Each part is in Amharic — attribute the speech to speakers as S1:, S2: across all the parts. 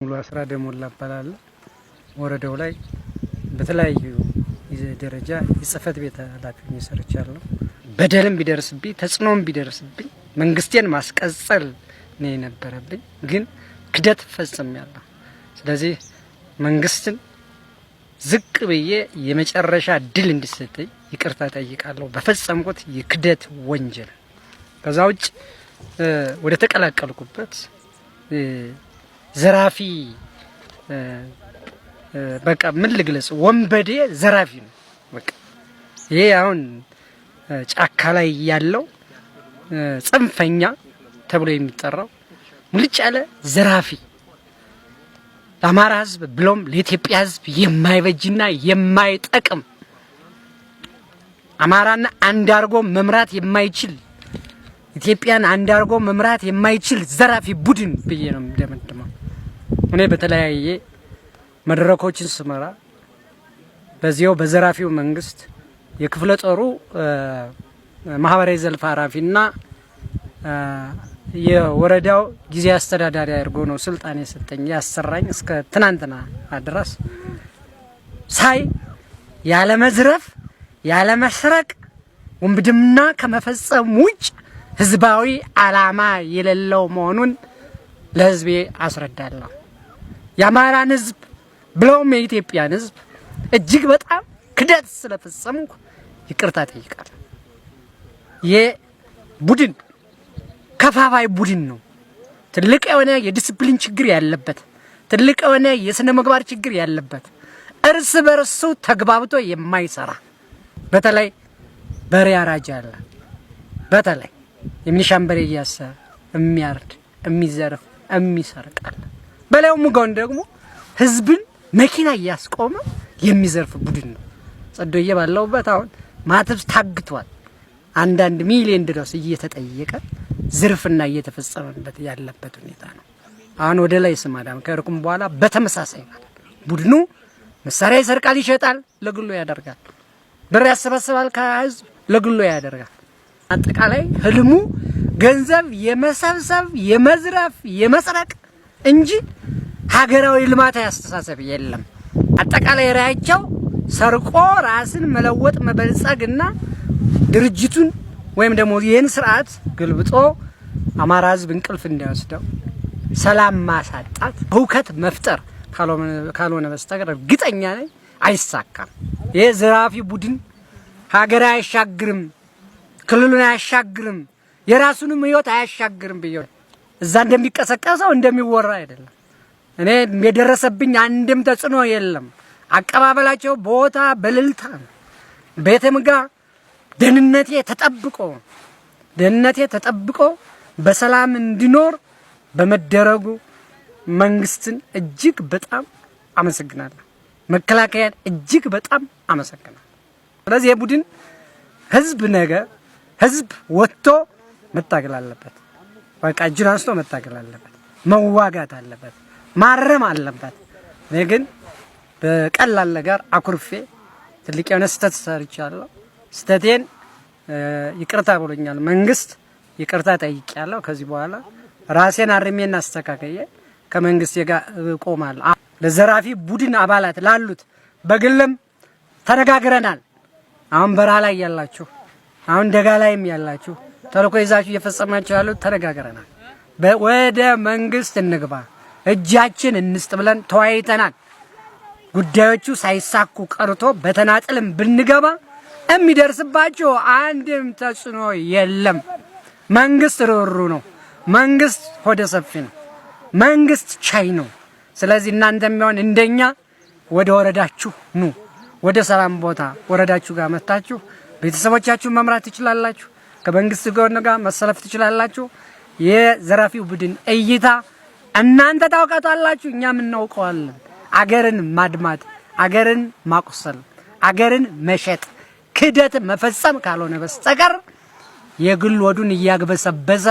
S1: ሙሉ አስራ ደሞላ አባላለ ወረዳው ላይ በተለያዩ ደረጃ የጽፈት ቤት ኃላፊ ሰርቻለሁ። በደልም ቢደርስብኝ ተጽኖም ቢደርስብኝ መንግስቴን ማስቀጸል ነው የነበረብኝ፣ ግን ክደት ፈጽሜያለሁ። ስለዚህ መንግስትን ዝቅ ብዬ የመጨረሻ ድል እንዲሰጠኝ ይቅርታ ጠይቃለሁ በፈጸምኩት የክደት ወንጀል። ከዛ ውጭ ወደ ተቀላቀልኩበት ዘራፊ በቃ ምን ልግለጽ፣ ወንበዴ ዘራፊ ነው። በቃ ይሄ አሁን ጫካ ላይ ያለው ጽንፈኛ ተብሎ የሚጠራው ሙልጭ ያለ ዘራፊ ለአማራ ሕዝብ ብሎም ለኢትዮጵያ ሕዝብ የማይበጅና የማይጠቅም አማራና አንድ አርጎ መምራት የማይችል ኢትዮጵያን አንድ አርጎ መምራት የማይችል ዘራፊ ቡድን ብዬ ነው እንደምደመው። እኔ በተለያየ መድረኮችን ስመራ በዚያው በዘራፊው መንግስት የክፍለ ጦሩ ማህበራዊ ዘልፍ ኃላፊና የወረዳው ጊዜ አስተዳዳሪ አድርጎ ነው ስልጣን የሰጠኝ ያሰራኝ እስከ ትናንትና ድረስ ሳይ ያለ መዝረፍ ያለ መስረቅ ወንብድምና ከመፈጸም ውጭ ህዝባዊ አላማ የሌለው መሆኑን ለህዝቤ አስረዳለሁ። የአማራን ህዝብ ብለውም የኢትዮጵያን ህዝብ እጅግ በጣም ክደት ስለፈጸምኩ ይቅርታ ጠይቃለሁ። የቡድን ከፋፋይ ቡድን ነው። ትልቅ የሆነ የዲሲፕሊን ችግር ያለበት፣ ትልቅ የሆነ የስነ ምግባር ችግር ያለበት፣ እርስ በርሱ ተግባብቶ የማይሰራ በተለይ በሬ አራጅ አለ። በተለይ የሚኒሻን በሬ እያሰረ የሚያርድ የሚዘርፍ የሚሰርቃል። በላው ሙጋውን ደግሞ ህዝብን መኪና እያስቆመ የሚዘርፍ ቡድን ነው። ጸዶዬ ባለውበት አሁን ማተብ ታግቷል። አንዳንድ ሚሊዮን ድረስ እየተጠየቀ ዝርፍና እየተፈጸመበት ያለበት ሁኔታ ነው። አሁን ወደ ላይ ስማዳም ከርኩም በኋላ በተመሳሳይ ማለት ቡድኑ መሳሪያ ይሰርቃል፣ ይሸጣል፣ ለግሉ ያደርጋል። ብር ያሰባስባል ከህዝብ ለግሉ ያደርጋል። አጠቃላይ ህልሙ ገንዘብ የመሰብሰብ የመዝረፍ የመስረቅ እንጂ ሀገራዊ ልማታዊ አስተሳሰብ የለም። አጠቃላይ ራያቸው ሰርቆ ራስን መለወጥ መበልጸግና ድርጅቱን ወይም ደግሞ ይህን ስርዓት ግልብጦ አማራ ህዝብ እንቅልፍ እንዲወስደው ሰላም ማሳጣት ሁከት መፍጠር ካልሆነ በስተቀር እርግጠኛ ነኝ አይሳካም። ይሄ ዘራፊ ቡድን ሀገር አያሻግርም፣ ክልሉን አያሻግርም፣ የራሱንም ህይወት አያሻግርም ብዬ እዛ እንደሚቀሰቀሰው እንደሚወራ አይደለም። እኔ የደረሰብኝ አንድም ተጽዕኖ የለም። አቀባበላቸው ቦታ በልልታ ቤተምጋ ደህንነቴ ተጠብቆ በሰላም እንዲኖር በመደረጉ መንግስትን እጅግ በጣም አመሰግናለሁ። መከላከያን እጅግ በጣም አመሰግናለሁ። ስለዚህ የቡድን ህዝብ ነገር ህዝብ ወጥቶ መታገል አለበት። በቃ እጁን አንስቶ መታገል አለበት፣ መዋጋት አለበት፣ ማረም አለበት። እኔ ግን በቀላል ነገር አኩርፌ ትልቅ የሆነ ስህተት ሰርቻለሁ። ስህተቴን ይቅርታ ብሎኛል መንግስት፣ ይቅርታ ጠይቄያለሁ። ከዚህ በኋላ ራሴን አርሜና አስተካክዬ ከመንግስት ጋር እቆማለሁ። ለዘራፊ ቡድን አባላት ላሉት በግልም ተነጋግረናል። አሁን በረሃ ላይ ያላችሁ፣ አሁን ደጋ ላይም ያላችሁ ተልኮ ይዛችሁ እየፈጸማችሁ ያሉት ተነጋግረናል። ወደ መንግስት እንግባ፣ እጃችን እንስጥ ብለን ተወያይተናል። ጉዳዮቹ ሳይሳኩ ቀርቶ በተናጥልም ብንገባ የሚደርስባቸው አንድም ተጽዕኖ የለም። መንግስት ርሩ ነው። መንግስት ሆደ ሰፊ ነው። መንግስት ቻይ ነው። ስለዚህ እናንተም ቢሆን እንደኛ ወደ ወረዳችሁ ኑ። ወደ ሰላም ቦታ ወረዳችሁ ጋር መጣችሁ ቤተሰቦቻችሁ መምራት ትችላላችሁ። ከመንግስት ጋር መሰለፍ ትችላላችሁ። የዘራፊው ቡድን እይታ እናንተ ታውቃላችሁ፣ እኛም እናውቀዋለን። አገርን ማድማት፣ አገርን ማቆሰል፣ አገርን መሸጥ፣ ክደት መፈጸም ካልሆነ በስተቀር የግል ወዱን እያግበሰበሰ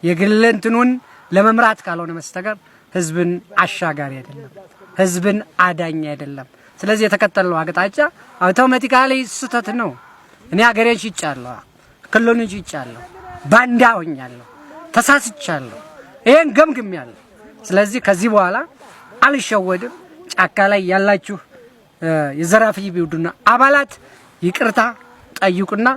S1: የግል እንትኑን ለመምራት ካልሆነ በስተቀር ህዝብን አሻጋሪ አይደለም፣ ህዝብን አዳኝ አይደለም። ስለዚህ የተከተለው አቅጣጫ አውቶማቲካሊ ስህተት ነው። እኔ አገሬን ሽጫለሁ፣ ክልሉን ሽጫለሁ፣ ባንዳ ሆኛለሁ፣ ተሳስቻለሁ፣ ይሄን ገምግሜያለሁ። ስለዚህ ከዚህ በኋላ አልሸወድም። ጫካ ላይ ያላችሁ የዘራፊ ቡድን አባላት ይቅርታ ጠይቁና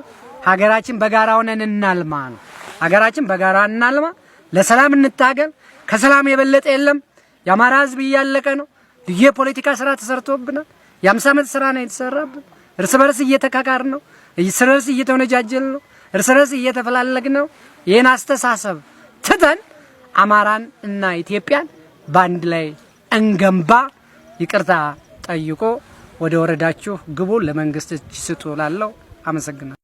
S1: ሀገራችን በጋራ ሆነን እናልማ ነው። ሀገራችን በጋራ እናልማ፣ ለሰላም እንታገል። ከሰላም የበለጠ የለም። የአማራ ህዝብ እያለቀ ነው። ልዩ የፖለቲካ ስራ ተሰርቶብናል። የ50 ዓመት ስራ ነው የተሰራብን። እርስ በርስ እየተካካር ነው። እርስ በርስ እየተወነጃጀል ነው። እርስ በርስ እየተፈላለግ ነው። ይህን አስተሳሰብ ትተን አማራን እና ኢትዮጵያን በአንድ ላይ እንገንባ። ይቅርታ ጠይቆ ወደ ወረዳችሁ ግቡ። ለመንግስት ስጡ ላለው አመሰግናለሁ።